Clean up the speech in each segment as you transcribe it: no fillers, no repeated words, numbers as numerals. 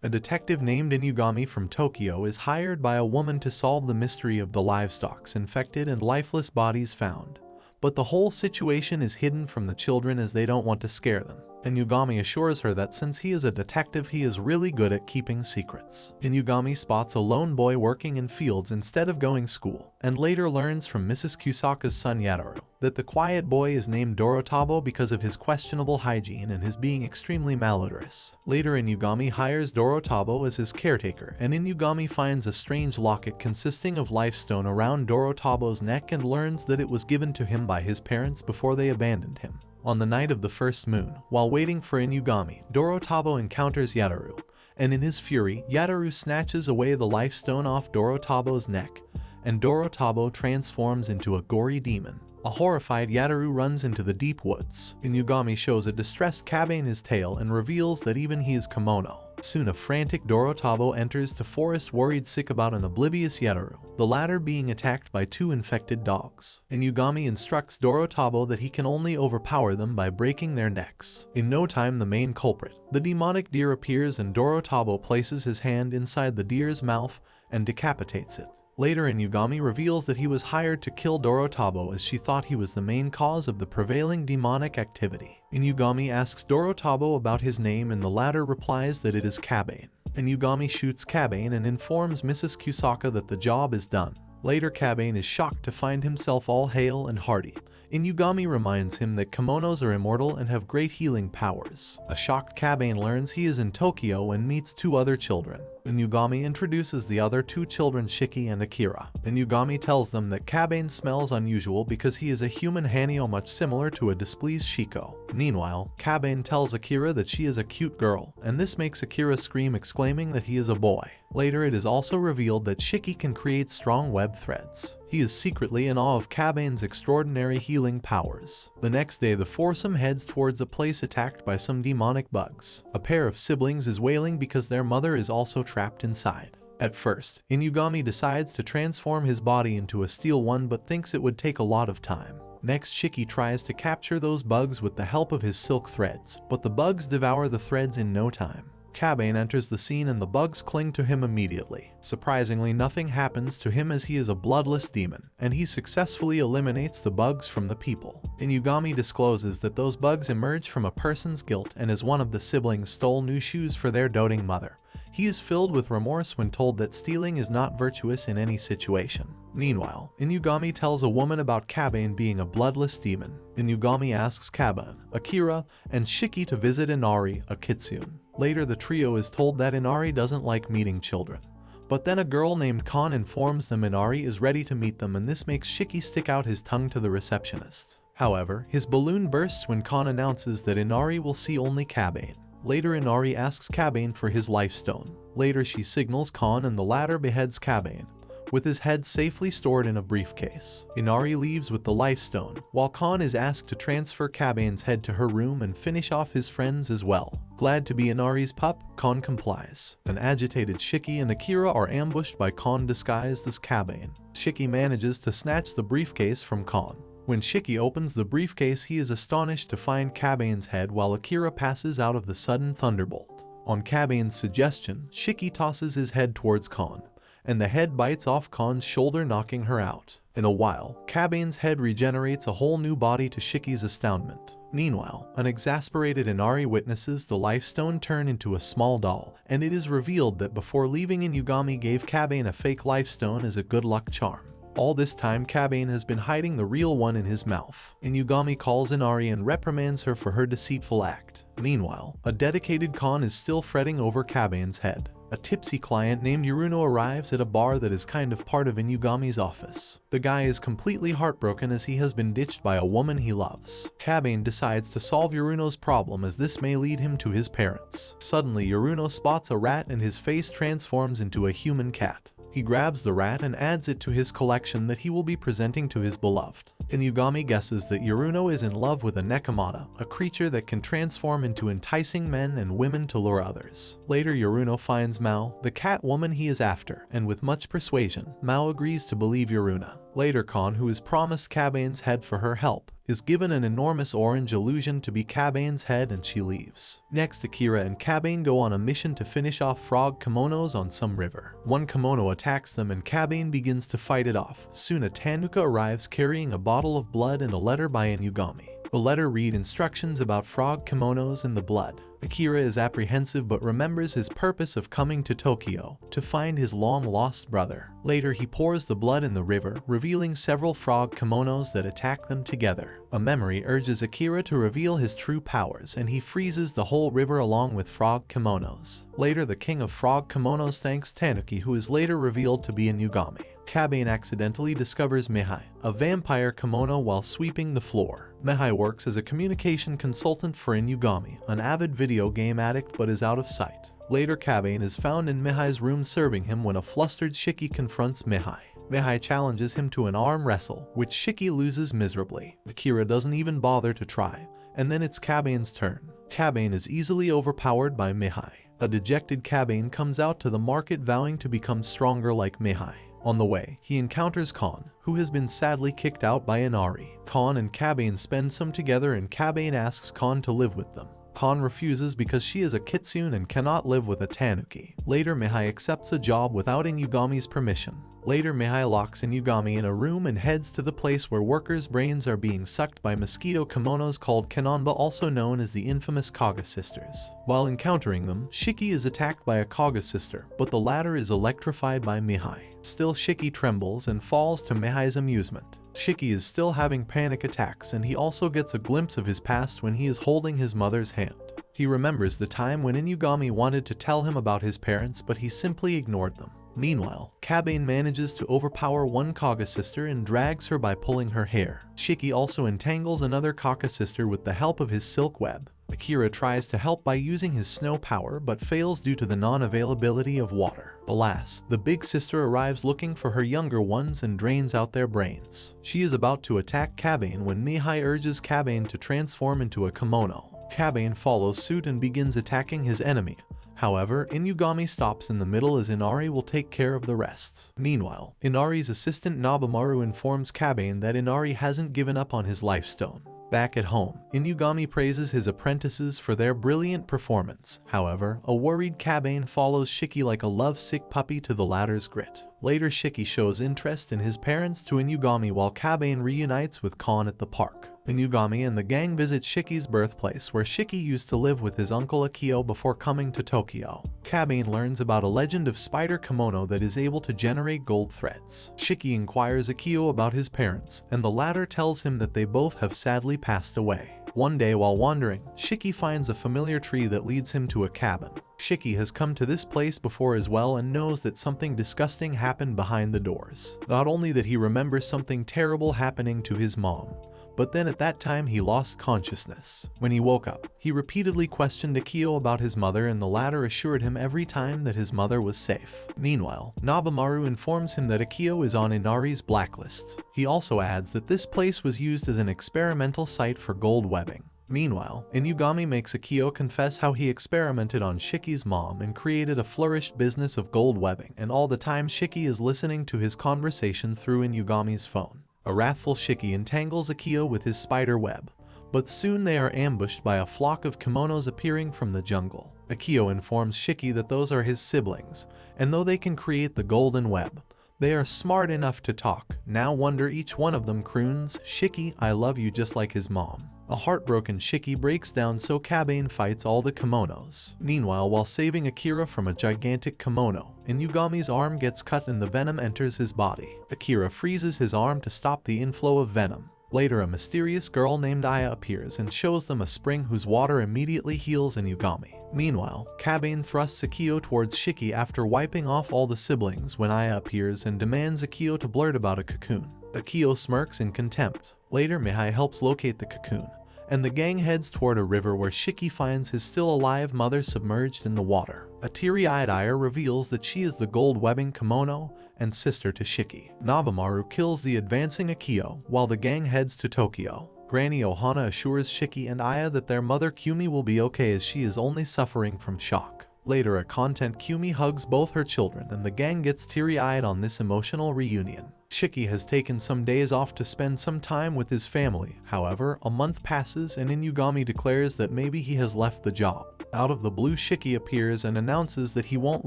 A detective named Inugami from Tokyo is hired by a woman to solve the mystery of the livestock's infected and lifeless bodies found. But the whole situation is hidden from the children as they don't want to scare them. Inugami assures her that since he is a detective, he is really good at keeping secrets. Inugami spots a lone boy working in fields instead of going school, and later learns from Mrs. Kusaka's son Yataru that the quiet boy is named Dorotabo because of his questionable hygiene and his being extremely malodorous. Later, Inugami hires Dorotabo as his caretaker, and Inugami finds a strange locket consisting of lifestone around Dorotabo's neck and learns that it was given to him by his parents before they abandoned him. On the night of the first moon, while waiting for Inugami, Dorotabo encounters Yataru, and in his fury, Yataru snatches away the lifestone off Dorotabo's neck, and Dorotabo transforms into a gory demon. A horrified Yataru runs into the deep woods. Inugami shows a distressed Kabe in his tail and reveals that even he is Kemono. Soon a frantic Dorotabo enters the forest, worried sick about an oblivious Yataru, the latter being attacked by two infected dogs. Inugami instructs Dorotabo that he can only overpower them by breaking their necks. In no time, the main culprit, the demonic deer, appears, and Dorotabo places his hand inside the deer's mouth and decapitates it. Later, Inugami reveals that he was hired to kill Dorotabo as she thought he was the main cause of the prevailing demonic activity. Inugami asks Dorotabo about his name, and the latter replies that it is Kabane. Inugami shoots Kabane and informs Mrs. Kusaka that the job is done. Later, Kabane is shocked to find himself all hale and hearty. Inugami reminds him that kimonos are immortal and have great healing powers. A shocked Kabane learns he is in Tokyo and meets two other children. Inugami introduces the other two children, Shiki and Akira. Inugami tells them that Kabane smells unusual because he is a human Hanyo, much similar to a displeased Shiko. Meanwhile, Kabane tells Akira that she is a cute girl, and this makes Akira scream, exclaiming that he is a boy. Later, it is also revealed that Shiki can create strong web threads. He is secretly in awe of Kabane's extraordinary healing powers. The next day, the foursome heads towards a place attacked by some demonic bugs. A pair of siblings is wailing because their mother is also trapped inside. At first, Inugami decides to transform his body into a steel one, but thinks it would take a lot of time. Next, Shiki tries to capture those bugs with the help of his silk threads, but the bugs devour the threads in no time. Kabane enters the scene and the bugs cling to him immediately. Surprisingly, nothing happens to him as he is a bloodless demon, and he successfully eliminates the bugs from the people. Inugami discloses that those bugs emerge from a person's guilt, and as one of the siblings stole new shoes for their doting mother, he is filled with remorse when told that stealing is not virtuous in any situation. Meanwhile, Inugami tells a woman about Kabane being a bloodless demon. Inugami asks Kabane, Akira, and Shiki to visit Inari, a kitsune. Later, the trio is told that Inari doesn't like meeting children. But then a girl named Kon informs them Inari is ready to meet them, and this makes Shiki stick out his tongue to the receptionist. However, his balloon bursts when Kon announces that Inari will see only Kabane. Later, Inari asks Kabane for his lifestone. Later, she signals Kon and the latter beheads Kabane, with his head safely stored in a briefcase. Inari leaves with the lifestone, while Kon is asked to transfer Kabane's head to her room and finish off his friends as well. Glad to be Inari's pup, Kon complies. An agitated Shiki and Akira are ambushed by Kon disguised as Kabane. Shiki manages to snatch the briefcase from Kon. When Shiki opens the briefcase, he is astonished to find Kabane's head, while Akira passes out of the sudden thunderbolt. On Kabane's suggestion, Shiki tosses his head towards Kon, and the head bites off Kon's shoulder, knocking her out. In a while, Kabane's head regenerates a whole new body to Shiki's astoundment. Meanwhile, an exasperated Inari witnesses the lifestone turn into a small doll, and it is revealed that before leaving, Inugami gave Kabane a fake lifestone as a good luck charm. All this time, Kabane has been hiding the real one in his mouth. Inugami calls Inari and reprimands her for her deceitful act. Meanwhile, a dedicated Kon is still fretting over Kabane's head. A tipsy client named Yuruno arrives at a bar that is kind of part of Inugami's office. The guy is completely heartbroken as he has been ditched by a woman he loves. Kabane decides to solve Yuruno's problem, as this may lead him to his parents. Suddenly, Yuruno spots a rat and his face transforms into a human cat. He grabs the rat and adds it to his collection that he will be presenting to his beloved. Inugami guesses that Yaruno is in love with a Nekomata, a creature that can transform into enticing men and women to lure others. Later, Yaruno finds Mao, the cat woman he is after, and with much persuasion, Mao agrees to believe Yaruna. Later, Kon, who is promised Kabane's head for her help, is given an enormous orange illusion to be Kabane's head and she leaves. Next, Akira and Kabane go on a mission to finish off frog kimonos on some river. One kimono attacks them and Kabane begins to fight it off. Soon a tanuka arrives carrying a bottle of blood and a letter by Inugami. The letter read instructions about frog kimonos and the blood. Akira is apprehensive but remembers his purpose of coming to Tokyo to find his long-lost brother. Later, he pours the blood in the river, revealing several frog kimonos that attack them together. A memory urges Akira to reveal his true powers, and he freezes the whole river along with frog kimonos. Later, the king of frog kimonos thanks Tanuki, who is later revealed to be Inugami. Kabane accidentally discovers Mihai, a vampire kimono, while sweeping the floor. Mihai works as a communication consultant for Inugami, an avid video game addict but is out of sight. Later, Kabane is found in Mihai's room serving him when a flustered Shiki confronts Mihai. Mihai challenges him to an arm wrestle, which Shiki loses miserably. Akira doesn't even bother to try, and then it's Kabane's turn. Kabane is easily overpowered by Mihai. A dejected Kabane comes out to the market vowing to become stronger like Mihai. On the way, he encounters Kon, who has been sadly kicked out by Inari. Kon and Kabane spend some together and Kabane asks Kon to live with them. Kon refuses because she is a kitsune and cannot live with a tanuki. Later, Mihai accepts a job without Inugami's permission. Later, Mihai locks Inugami in a room and heads to the place where workers' brains are being sucked by mosquito kimonos called Kanonba, also known as the infamous Kaga sisters. While encountering them, Shiki is attacked by a Kaga sister, but the latter is electrified by Mihai. Still, Shiki trembles and falls to Mihai's amusement. Shiki is still having panic attacks, and he also gets a glimpse of his past when he is holding his mother's hand. He remembers the time when Inugami wanted to tell him about his parents, but he simply ignored them. Meanwhile, Kabane manages to overpower one Kaga sister and drags her by pulling her hair. Shiki also entangles another Kaga sister with the help of his silk web. Akira tries to help by using his snow power but fails due to the non-availability of water. Alas, the big sister arrives looking for her younger ones and drains out their brains. She is about to attack Kabane when Mihai urges Kabane to transform into a kimono. Kabane follows suit and begins attacking his enemy. However, Inugami stops in the middle as Inari will take care of the rest. Meanwhile, Inari's assistant Nobamaru informs Kabane that Inari hasn't given up on his life stone. Back at home, Inugami praises his apprentices for their brilliant performance. However, a worried Kabane follows Shiki like a lovesick puppy to the latter's grit. Later, Shiki shows interest in his parents to Inugami while Kabane reunites with Kon at the park. Inugami and the gang visit Shiki's birthplace, where Shiki used to live with his uncle Akio before coming to Tokyo. Kabane learns about a legend of spider kimono that is able to generate gold threads. Shiki inquires Akio about his parents, and the latter tells him that they both have sadly passed away. One day while wandering, Shiki finds a familiar tree that leads him to a cabin. Shiki has come to this place before as well and knows that something disgusting happened behind the doors. Not only that he remembers something terrible happening to his mom, but then at that time he lost consciousness. When he woke up, he repeatedly questioned Akio about his mother, and the latter assured him every time that his mother was safe. Meanwhile, Nobamaru informs him that Akio is on Inari's blacklist. He also adds that this place was used as an experimental site for gold webbing. Meanwhile, Inugami makes Akio confess how he experimented on Shiki's mom and created a flourished business of gold webbing, and all the time Shiki is listening to his conversation through Inugami's phone. A wrathful Shiki entangles Akio with his spider web, but soon they are ambushed by a flock of kimonos appearing from the jungle. Akio informs Shiki that those are his siblings, and though they can create the golden web, they are smart enough to talk. Now wonder each one of them croons, "Shiki, I love you," just like his mom. A heartbroken Shiki breaks down, so Kabane fights all the kimonos. Meanwhile, while saving Akira from a gigantic kimono, Inugami's arm gets cut and the venom enters his body. Akira freezes his arm to stop the inflow of venom. Later, a mysterious girl named Aya appears and shows them a spring whose water immediately heals Inugami. Meanwhile, Kabane thrusts Akio towards Shiki after wiping off all the siblings when Aya appears and demands Akio to blurt about a cocoon. Akio smirks in contempt. Later, Mihai helps locate the cocoon, and the gang heads toward a river where Shiki finds his still alive mother submerged in the water. A teary-eyed Aya reveals that she is the gold-webbing Kemono and sister to Shiki. Nobamaru kills the advancing Akio while the gang heads to Tokyo. Granny Ohana assures Shiki and Aya that their mother Kumi will be okay as she is only suffering from shock. Later, a content Kumi hugs both her children and the gang gets teary-eyed on this emotional reunion. Shiki has taken some days off to spend some time with his family. However, a month passes and Inugami declares that maybe he has left the job. Out of the blue, Shiki appears and announces that he won't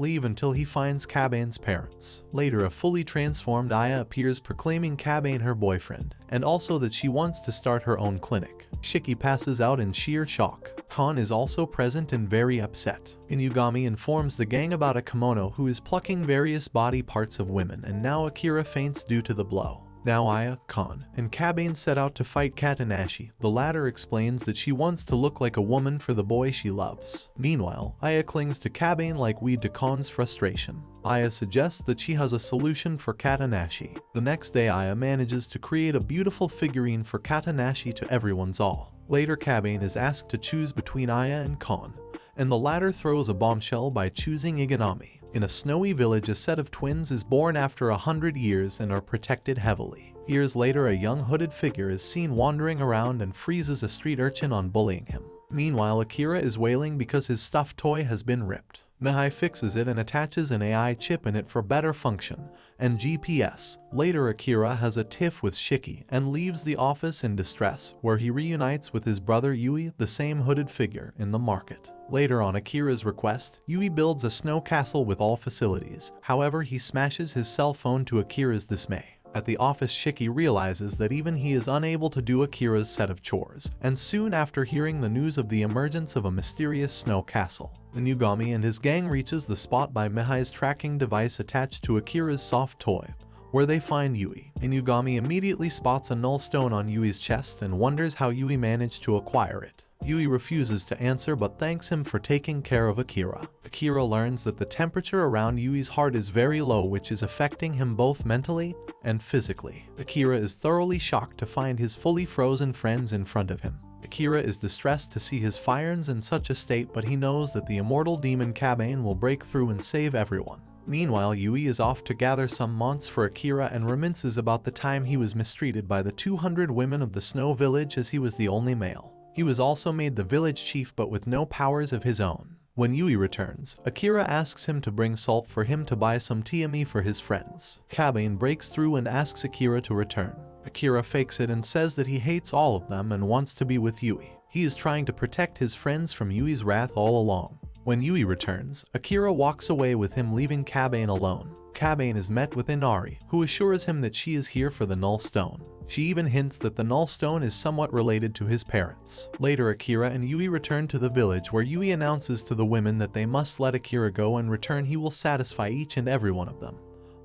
leave until he finds Kabane's parents. Later, a fully transformed Aya appears proclaiming Kabane her boyfriend, and also that she wants to start her own clinic. Shiki passes out in sheer shock. Kon is also present and very upset. Inugami informs the gang about a Kemono who is plucking various body parts of women, and now Akira faints due to the blow. Now Aya, Kon, and Kabane set out to fight Katanashi. The latter explains that she wants to look like a woman for the boy she loves. Meanwhile, Aya clings to Kabane like weed to Kon's frustration. Aya suggests that she has a solution for Katanashi. The next day, Aya manages to create a beautiful figurine for Katanashi to everyone's awe. Later, Kabane is asked to choose between Aya and Kon, and the latter throws a bombshell by choosing Iganami. In a snowy village, a set of twins is born after 100 years and are protected heavily. Years later, a young hooded figure is seen wandering around and freezes a street urchin on bullying him. Meanwhile, Akira is wailing because his stuffed toy has been ripped. Mihai fixes it and attaches an AI chip in it for better function and GPS. Later, Akira has a tiff with Shiki and leaves the office in distress, where he reunites with his brother Yui, the same hooded figure, in the market. Later, on Akira's request, Yui builds a snow castle with all facilities. However, he smashes his cell phone to Akira's dismay. At the office, Shiki realizes that even he is unable to do Akira's set of chores, and soon after hearing the news of the emergence of a mysterious snow castle, Inugami and his gang reaches the spot by Mihai's tracking device attached to Akira's soft toy, where they find Yui. Inugami immediately spots a null stone on Yui's chest and wonders how Yui managed to acquire it. Yui refuses to answer but thanks him for taking care of Akira. Akira learns that the temperature around Yui's heart is very low, which is affecting him both mentally and physically. Akira is thoroughly shocked to find his fully frozen friends in front of him. Akira is distressed to see his friends in such a state, but he knows that the immortal demon Kabane will break through and save everyone. Meanwhile, Yui is off to gather some months for Akira and reminisces about the time he was mistreated by the 200 women of the snow village as he was the only male. He was also made the village chief but with no powers of his own. When Yui returns, Akira asks him to bring salt for him to buy some tiami for his friends. Kabane breaks through and asks Akira to return. Akira fakes it and says that he hates all of them and wants to be with Yui. He is trying to protect his friends from Yui's wrath all along. When Yui returns, Akira walks away with him, leaving Kabane alone. Kabane is met with Inari, who assures him that she is here for the null stone. She even hints that the null stone is somewhat related to his parents. Later, Akira and Yui return to the village, where Yui announces to the women that they must let Akira go. In return, he will satisfy each and every one of them.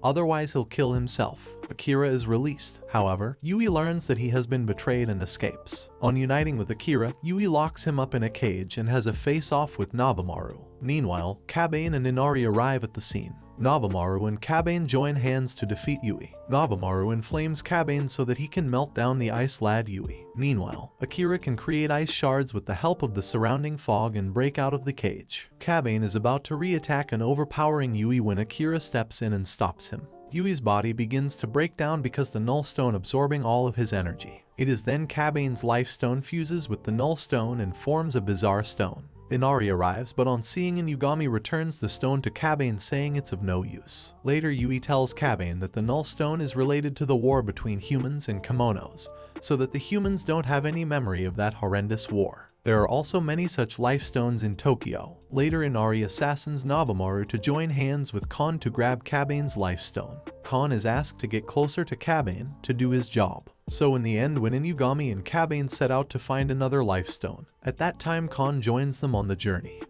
Otherwise, he'll kill himself. Akira is released. However, Yui learns that he has been betrayed and escapes. On uniting with Akira, Yui locks him up in a cage and has a face-off with Nobamaru. Meanwhile, Kabane and Inari arrive at the scene. Nobamaru and Kabane join hands to defeat Yui. Nobamaru inflames Kabane so that he can melt down the ice lad Yui. Meanwhile, Akira can create ice shards with the help of the surrounding fog and break out of the cage. Kabane is about to re-attack an overpowering Yui when Akira steps in and stops him. Yui's body begins to break down because the null stone absorbing all of his energy. It is then Kabane's life stone fuses with the null stone and forms a bizarre stone. Inari arrives, but on seeing Inugami returns the stone to Kabane, saying it's of no use. Later, Yui tells Kabane that the null stone is related to the war between humans and Kemonos, so that the humans don't have any memory of that horrendous war. There are also many such life stones in Tokyo. Later, Inari assassins Nobamaru to join hands with Kon to grab Kabane's life stone. Kon is asked to get closer to Kabane to do his job. So in the end, when Inugami and Kabane set out to find another life stone, at that time Kon joins them on the journey.